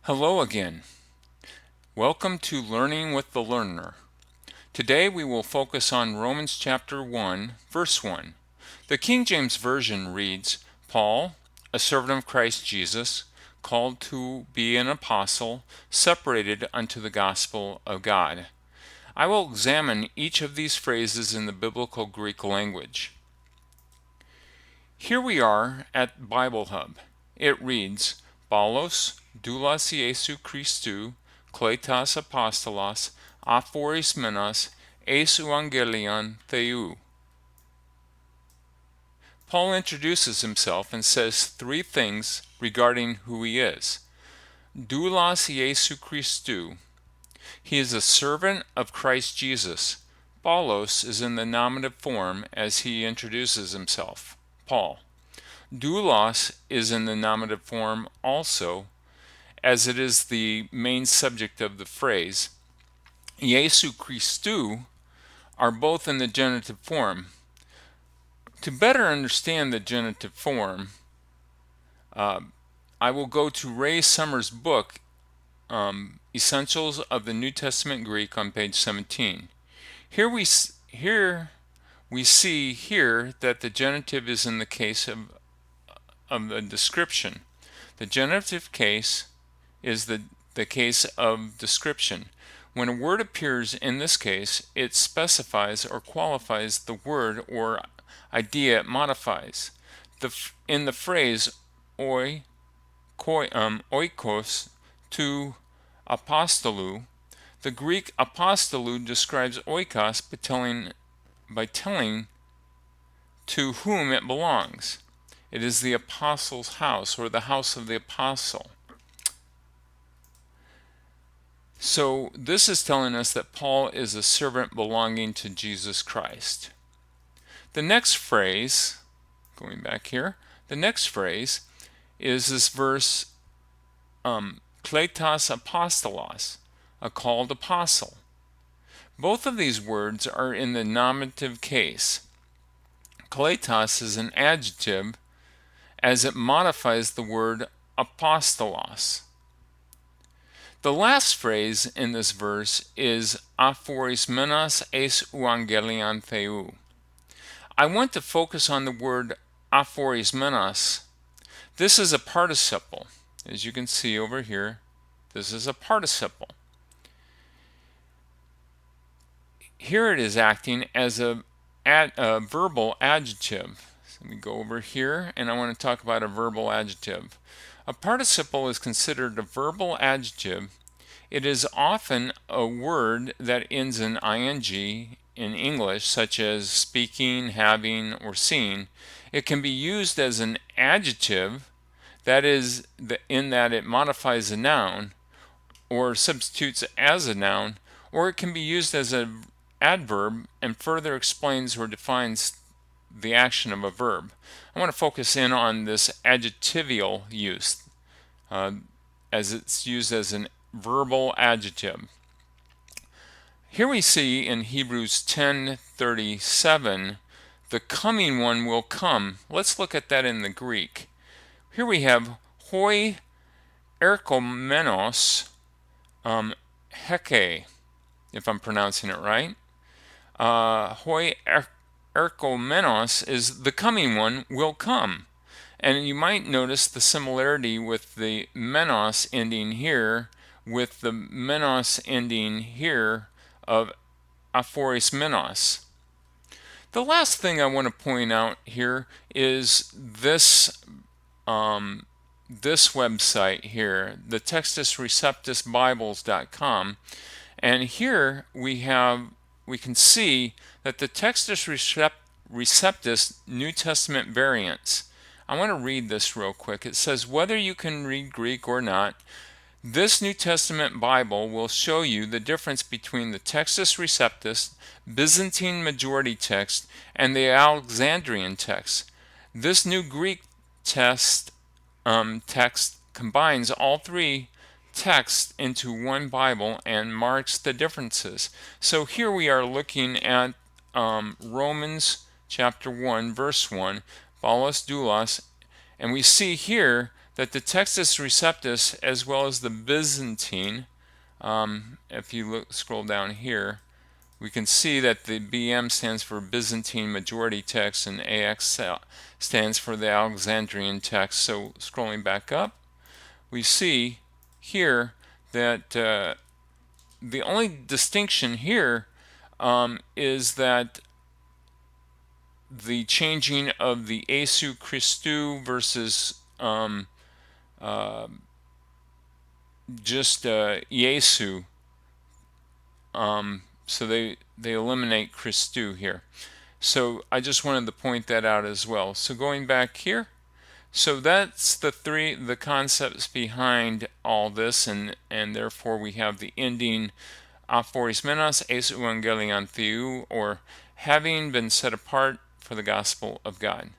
Hello again. Welcome to Learning with the Learner. Today we will focus on Romans chapter 1, verse 1. The King James Version reads, Paul, a servant of Christ Jesus, called to be an apostle, separated unto the gospel of God. I will examine each of these phrases in the biblical Greek language. Here we are at Bible Hub. It reads, Paulos, doulos Iesu Christou, kletos apostolos, aphoris menos, eis evangelion theou. Paul introduces himself and says three things regarding who he is. Doulos Iesu Christou. He is a servant of Christ Jesus. Paulos is in the nominative form as he introduces himself, Paul. Doulos is in the nominative form also, as it is the main subject of the phrase. Iesu Christou are both in the genitive form. To better understand the genitive form, I will go to Ray Summers' book, Essentials of the New Testament Greek, on page 17. Here we see that the genitive is in the case of the description. The genitive case is the case of description. When a word appears in this case, it specifies or qualifies the word or idea it modifies. In the phrase oikos to apostolou, the Greek apostolou describes oikos by telling to whom it belongs. It is the apostle's house, or the house of the apostle. So this is telling us that Paul is a servant belonging to Jesus Christ. The next phrase, going back here, the next phrase is this verse, kletos apostolos, a called apostle. Both of these words are in the nominative case. Kletos is an adjective as it modifies the word apostolos. The last phrase in this verse is aphoris menos eis evangelion theou. I want to focus on the word aphoris menos. This is a participle. As you can see over here, this is a participle. Here it is acting as a verbal adjective. So let me go over here, and I want to talk about a verbal adjective. A participle is considered a verbal adjective. It is often a word that ends in ing in English, such as speaking, having, or seeing. It can be used as an adjective, that is, in that it modifies a noun or substitutes as a noun, or it can be used as an adverb and further explains or defines the action of a verb. I want to focus in on this adjectival use, as it's used as an verbal adjective. Here we see in Hebrews 10:37, the coming one will come. Let's look at that in the Greek. Here we have hoi erkomenos heke, if I'm pronouncing it right. Hoi erkomenos is the coming one will come. And you might notice the similarity with the menos ending here with the menos ending here of aphoris menos. The last thing I want to point out here is this website here, the Textus Receiptus Bibles.com, and here we can see that the Textus Receiptus New Testament Variants. I want to read this real quick. It says, whether you can read Greek or not, this New Testament Bible will show you the difference between the Textus Receiptus Byzantine majority text and the Alexandrian text. This new Greek text combines all three texts into one Bible and marks the differences. So here we are looking at Romans chapter 1, verse 1, Paulos doulos, and we see here that the Textus Receiptus as well as the Byzantine, if you scroll down here, we can see that the BM stands for Byzantine Majority Text and AX stands for the Alexandrian text. So scrolling back up, we see here that the only distinction here is that the changing of the Jesu Christou versus just Jesu. So they eliminate Christou here. So I just wanted to point that out as well. So going back here, so that's the concepts behind all this, and therefore we have the ending aphorismenos eis evangelion theou, or having been set apart for the gospel of God.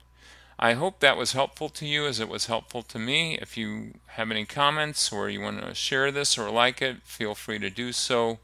I hope that was helpful to you as it was helpful to me. If you have any comments or you want to share this or like it, feel free to do so.